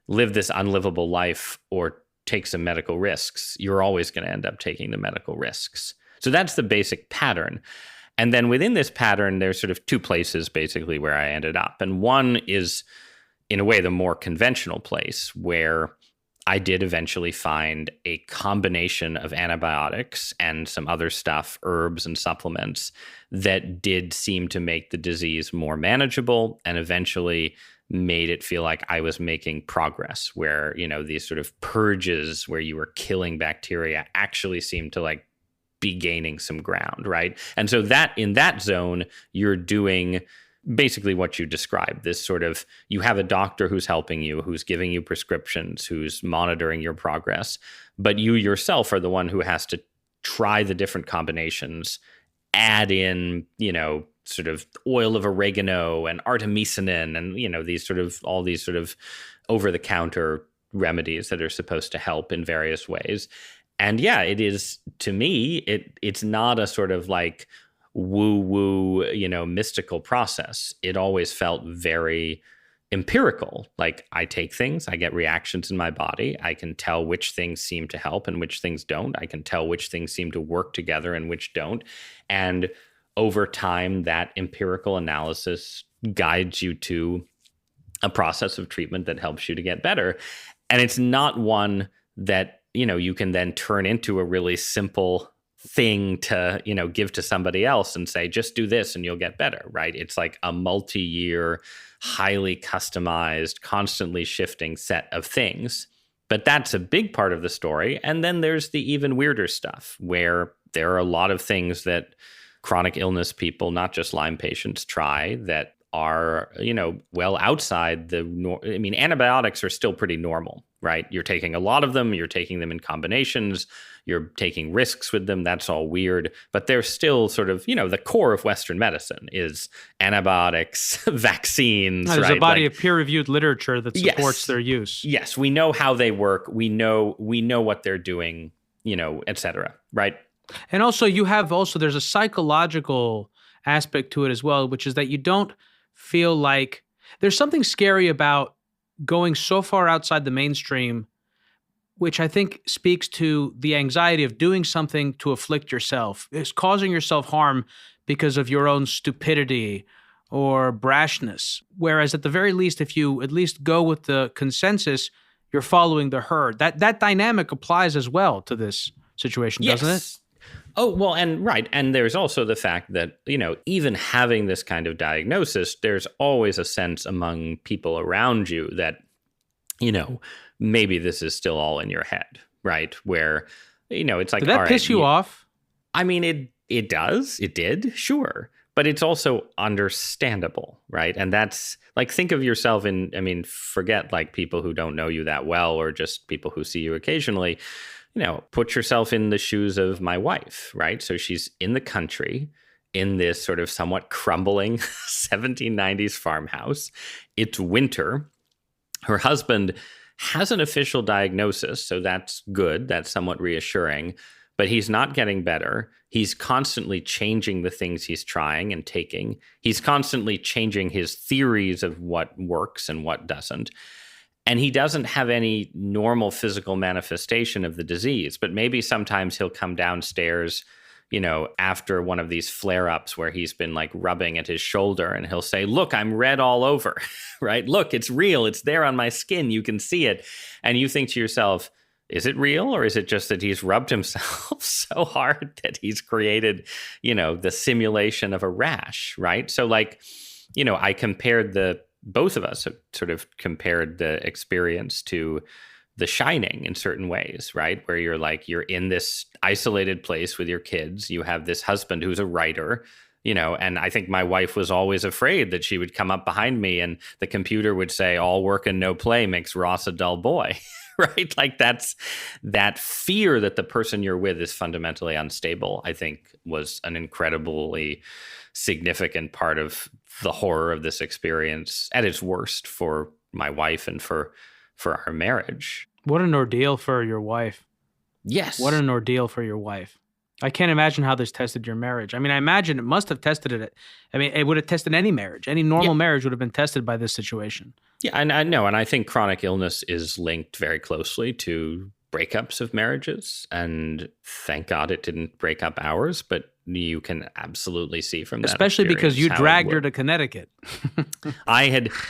live this unlivable life or take some medical risks, you're always going to end up taking the medical risks. So that's the basic pattern. And then within this pattern, there's sort of two places basically where I ended up. And one is, in a way, the more conventional place where I did eventually find a combination of antibiotics and some other stuff, herbs and supplements, that did seem to make the disease more manageable and eventually made it feel like I was making progress, where, these sort of purges where you were killing bacteria actually seemed to like be gaining some ground, right? And so that in that zone, you're doing basically what you described, this sort of, you have a doctor who's helping you, who's giving you prescriptions, who's monitoring your progress, but you yourself are the one who has to try the different combinations, add in, sort of oil of oregano and artemisinin and, all these sort of over-the-counter remedies that are supposed to help in various ways. And yeah, it is, to me, it's not a sort of like woo-woo, mystical process. It always felt very empirical. Like, I take things, I get reactions in my body. I can tell which things seem to help and which things don't. I can tell which things seem to work together and which don't. And over time, that empirical analysis guides you to a process of treatment that helps you to get better. And it's not one that, you can then turn into a really simple thing to, give to somebody else and say, just do this and you'll get better, right? It's like a multi-year, highly customized, constantly shifting set of things. But that's a big part of the story. And then there's the even weirder stuff where there are a lot of things that chronic illness people, not just Lyme patients, try that are, well outside antibiotics are still pretty normal, right? You're taking a lot of them, you're taking them in combinations, you're taking risks with them. That's all weird. But they're still sort of, the core of Western medicine is antibiotics, vaccines. There's right? a body of peer-reviewed literature that supports their use. Yes, we know how they work. We know what they're doing, et cetera, right? And also there's a psychological aspect to it as well, which is that you don't feel like there's something scary about going so far outside the mainstream, which I think speaks to the anxiety of doing something to afflict yourself. It's causing yourself harm because of your own stupidity or brashness. Whereas at the very least, if you at least go with the consensus, you're following the herd. That dynamic applies as well to this situation, doesn't it? Oh, well, and right. And there's also the fact that, even having this kind of diagnosis, there's always a sense among people around you that, maybe this is still all in your head, right? Where, it's like, did that piss you off? I mean, it does. It did. Sure. But it's also understandable, right? And that's like, think of yourself forget like people who don't know you that well or just people who see you occasionally. Put yourself in the shoes of my wife, right? So she's in the country in this sort of somewhat crumbling 1790s farmhouse. It's winter. Her husband has an official diagnosis, so that's good. That's somewhat reassuring. But he's not getting better. He's constantly changing the things he's trying and taking. He's constantly changing his theories of what works and what doesn't. And he doesn't have any normal physical manifestation of the disease, but maybe sometimes he'll come downstairs, after one of these flare-ups where he's been like rubbing at his shoulder and he'll say, look, I'm red all over, right? Look, it's real. It's there on my skin. You can see it. And you think to yourself, is it real? Or is it just that he's rubbed himself so hard that he's created, the simulation of a rash, right? So like, I compared both of us have sort of compared the experience to The Shining in certain ways, right? Where you're in this isolated place with your kids. You have this husband who's a writer, and I think my wife was always afraid that she would come up behind me and the computer would say, all work and no play makes Ross a dull boy, right? Like that fear that the person you're with is fundamentally unstable, I think was an incredibly significant part of the horror of this experience at its worst for my wife and for our marriage. What an ordeal for your wife. Yes. What an ordeal for your wife. I can't imagine how this tested your marriage. I imagine it must have tested it. It would have tested any marriage. Any normal marriage would have been tested by this situation. Yeah, and I know. And I think chronic illness is linked very closely to breakups of marriages. And thank God it didn't break up ours. But you can absolutely see from that. Especially because you dragged her to Connecticut.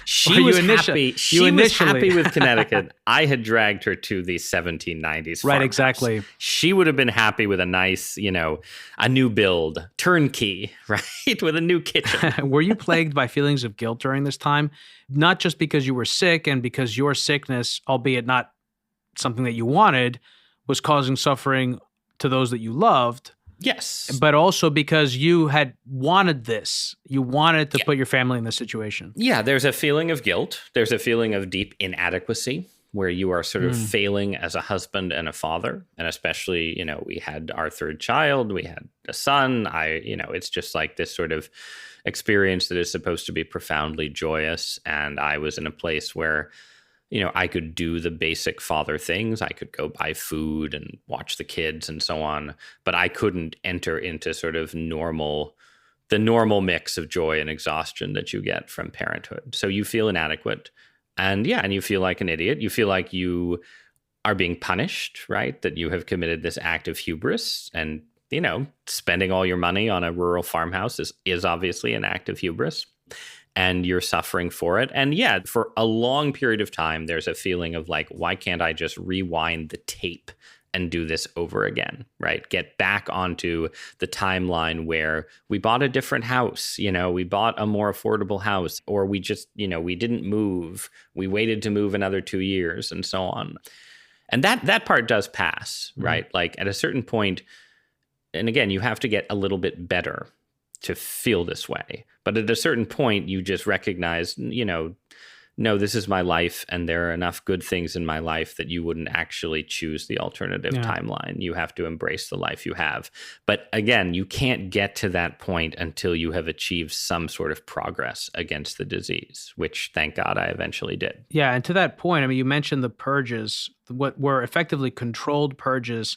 She was happy with Connecticut. I had dragged her to the 1790s. Right, exactly. She would have been happy with a nice, a new build, turnkey, right, with a new kitchen. Were you plagued by feelings of guilt during this time? Not just because you were sick and because your sickness, albeit not something that you wanted, was causing suffering to those that you loved. Yes. But also because you had wanted this. You wanted to put your family in this situation. Yeah, there's a feeling of guilt. There's a feeling of deep inadequacy where you are sort of failing as a husband and a father. And especially, we had our third child, we had a son. It's just like this sort of experience that is supposed to be profoundly joyous. And I was in a place where I could do the basic father things. I could go buy food and watch the kids and so on, but I couldn't enter into sort of the normal mix of joy and exhaustion that you get from parenthood. So you feel inadequate, and you feel like an idiot. You feel like you are being punished, right? That you have committed this act of hubris, and spending all your money on a rural farmhouse is obviously an act of hubris. And you're suffering for it. And for a long period of time, there's a feeling of like, why can't I just rewind the tape and do this over again, right? Get back onto the timeline where we bought a different house, we bought a more affordable house, or we just, we didn't move. We waited to move another 2 years and so on. And that part does pass, right? Like at a certain point, and again, you have to get a little bit better to feel this way. But at a certain point, you just recognize, no, this is my life, and there are enough good things in my life that you wouldn't actually choose the alternative timeline. You have to embrace the life you have. But again, you can't get to that point until you have achieved some sort of progress against the disease, which, thank God, I eventually did. Yeah, and to that point, you mentioned the purges, what were effectively controlled purges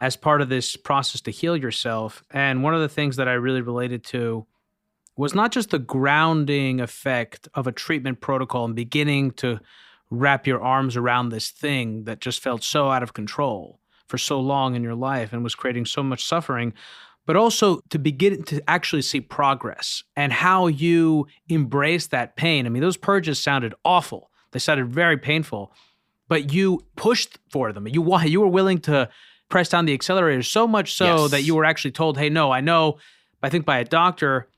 as part of this process to heal yourself. And one of the things that I really related to was not just the grounding effect of a treatment protocol and beginning to wrap your arms around this thing that just felt so out of control for so long in your life and was creating so much suffering, but also to begin to actually see progress and how you embrace that pain. Those purges sounded awful. They sounded very painful, but you pushed for them. You were willing to press down the accelerator so much so that you were actually told, hey, no, I know, I think by a doctor,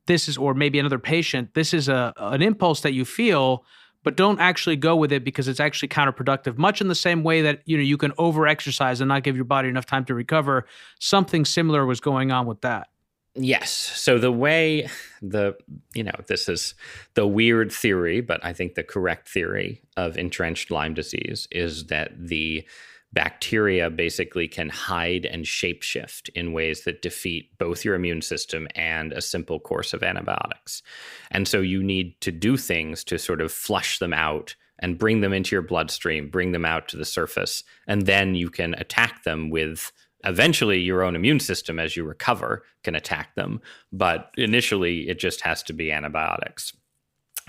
this is, or maybe another patient, this is an impulse that you feel, but don't actually go with it because it's actually counterproductive. Much in the same way that, you can over-exercise and not give your body enough time to recover. Something similar was going on with that. Yes. So the way this is the weird theory, but I think the correct theory of entrenched Lyme disease is that the bacteria basically can hide and shapeshift in ways that defeat both your immune system and a simple course of antibiotics. And so you need to do things to sort of flush them out and bring them into your bloodstream, bring them out to the surface, and then you can attack them with eventually your own immune system as you recover can attack them. But initially, it just has to be antibiotics.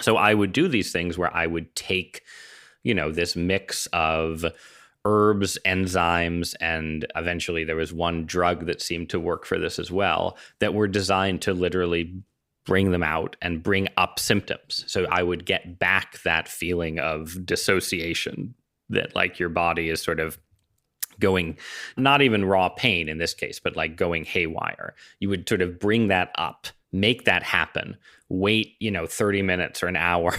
So I would do these things where I would take, this mix of herbs, enzymes, and eventually there was one drug that seemed to work for this as well, that were designed to literally bring them out and bring up symptoms. So I would get back that feeling of dissociation that like your body is sort of going, not even raw pain in this case, but like going haywire. You would sort of bring that up, make that happen, wait, 30 minutes or an hour.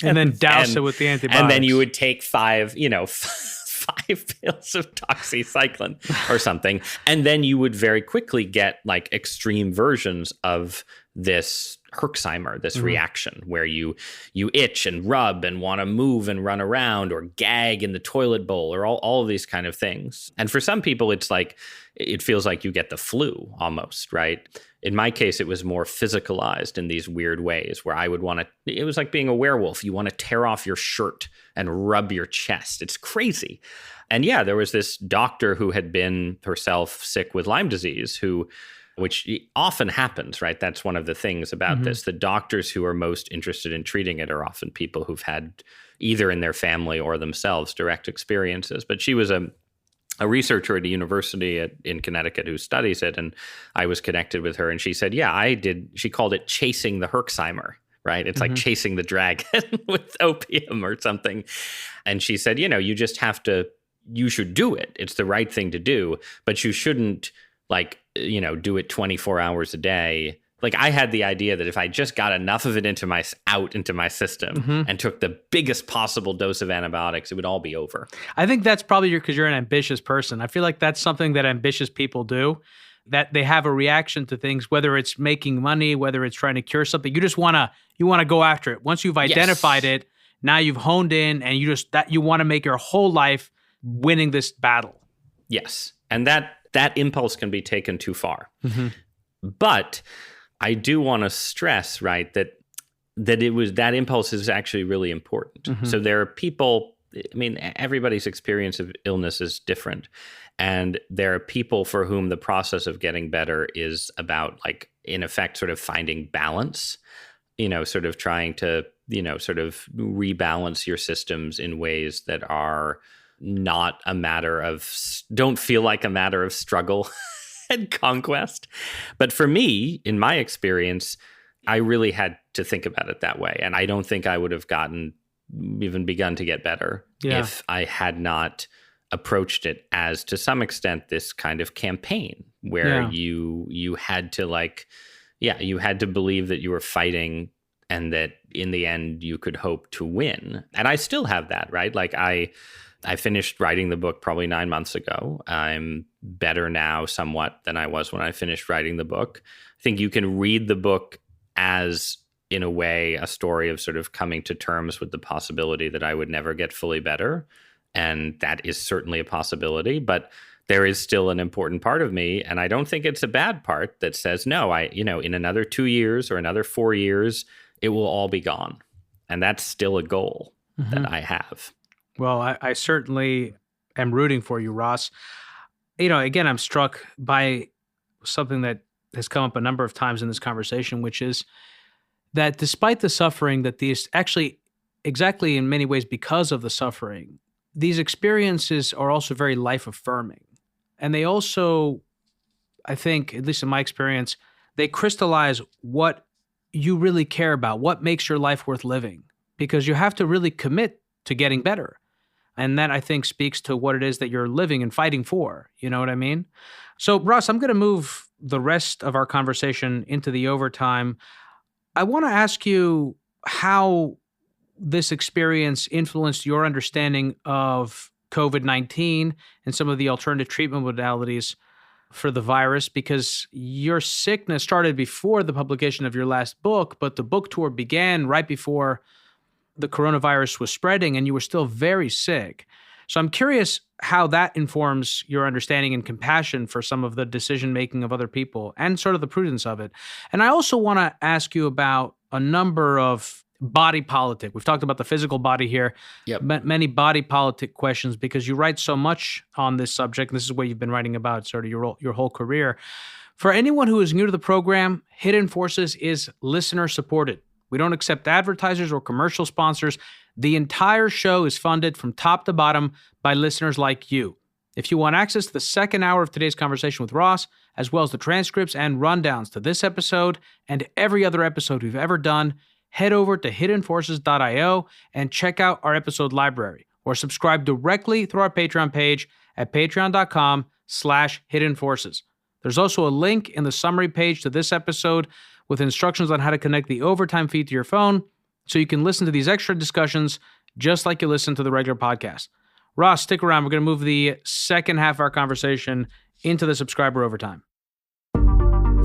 and then douse it with the antibiotics. And then you would take 5 pills of doxycycline or something. And then you would very quickly get like extreme versions of this Herxheimer, this reaction where you itch and rub and want to move and run around or gag in the toilet bowl or all of these kind of things. And for some people, it's like, it feels like you get the flu almost, right? In my case, it was more physicalized in these weird ways where I would want to, it was like being a werewolf. You want to tear off your shirt and rub your chest. It's crazy. And there was this doctor who had been herself sick with Lyme disease which often happens, right? That's one of the things about this. The doctors who are most interested in treating it are often people who've had either in their family or themselves direct experiences. But she was a a researcher at a university in Connecticut who studies it, and I was connected with her, and she said, yeah, I did. She called it chasing the Herxheimer, right? It's like chasing the dragon with opium or something. And she said, you just have to, you should do it. It's the right thing to do, but you shouldn't do it 24 hours a day. Like, I had the idea that if I just got enough of it into my system and took the biggest possible dose of antibiotics, it would all be over. I think that's probably because you're an ambitious person. I feel like that's something that ambitious people do, that they have a reaction to things, whether it's making money, whether it's trying to cure something. You just want to go after it. Once you've identified it, now you've honed in, and you want to make your whole life winning this battle. Yes. And that impulse can be taken too far. But I do want to stress, right, that that impulse is actually really important. So there are people, I mean, everybody's experience of illness is different. And there are people for whom the process of getting better is about, like, in effect, sort of finding balance, sort of trying to, sort of rebalance your systems in ways that are not don't feel like a matter of struggle and conquest. But for me, in my experience, I really had to think about it that way. And I don't think I would have even begun to get better if I had not approached it as, to some extent, this kind of campaign where you had to you had to believe that you were fighting and that in the end you could hope to win. And I still have that, right? Like, I finished writing the book probably 9 months ago. I'm better now somewhat than I was when I finished writing the book. I think you can read the book as, in a way, a story of sort of coming to terms with the possibility that I would never get fully better. And that is certainly a possibility. But there is still an important part of me, and I don't think it's a bad part, that says, no, in another 2 years or another 4 years, it will all be gone. And that's still a goal that I have. Well, I certainly am rooting for you, Ross. Again, I'm struck by something that has come up a number of times in this conversation, which is that despite the suffering that these actually, exactly in many ways because of the suffering, these experiences are also very life-affirming. And they also, I think, at least in my experience, they crystallize what you really care about, what makes your life worth living, because you have to really commit to getting better. And that, I think, speaks to what it is that you're living and fighting for. You know what I mean? So, Ross, I'm going to move the rest of our conversation into the overtime. I want to ask you how this experience influenced your understanding of COVID-19 and some of the alternative treatment modalities for the virus, because your sickness started before the publication of your last book, but the book tour began right before the coronavirus was spreading, and you were still very sick. So I'm curious how that informs your understanding and compassion for some of the decision-making of other people and sort of the prudence of it. And I also want to ask you about a number of body politic. We've talked about the physical body here, but many body politic questions, because you write so much on this subject. And this is what you've been writing about sort of your whole career. For anyone who is new to the program, Hidden Forces is listener supported. We don't accept advertisers or commercial sponsors. The entire show is funded from top to bottom by listeners like you. If you want access to the second hour of today's conversation with Ross, as well as the transcripts and rundowns to this episode and every other episode we've ever done, head over to hiddenforces.io and check out our episode library, or subscribe directly through our Patreon page at patreon.com/hiddenforces. There's also a link in the summary page to this episode with instructions on how to connect the overtime feed to your phone, so you can listen to these extra discussions just like you listen to the regular podcast. Ross, stick around. We're going to move the second half of our conversation into the subscriber overtime.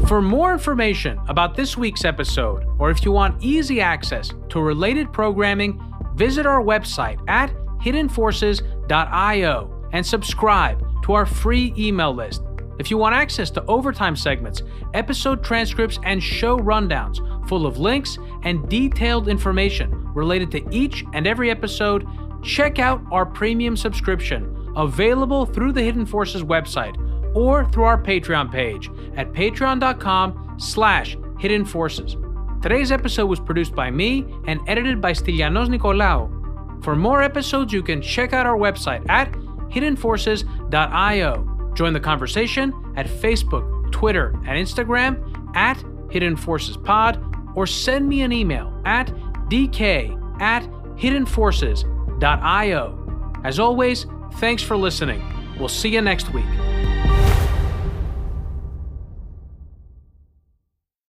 For more information about this week's episode, or if you want easy access to related programming, visit our website at hiddenforces.io and subscribe to our free email list. If you want access to overtime segments, episode transcripts, and show rundowns full of links and detailed information related to each and every episode, check out our premium subscription, available through the Hidden Forces website or through our Patreon page at patreon.com/hiddenforces. Today's episode was produced by me and edited by Stylianos Nicolaou. For more episodes, you can check out our website at hiddenforces.io. Join the conversation at Facebook, Twitter, and Instagram at Hidden Forces Pod, or send me an email at dk@hiddenforces.io. As always, thanks for listening. We'll see you next week.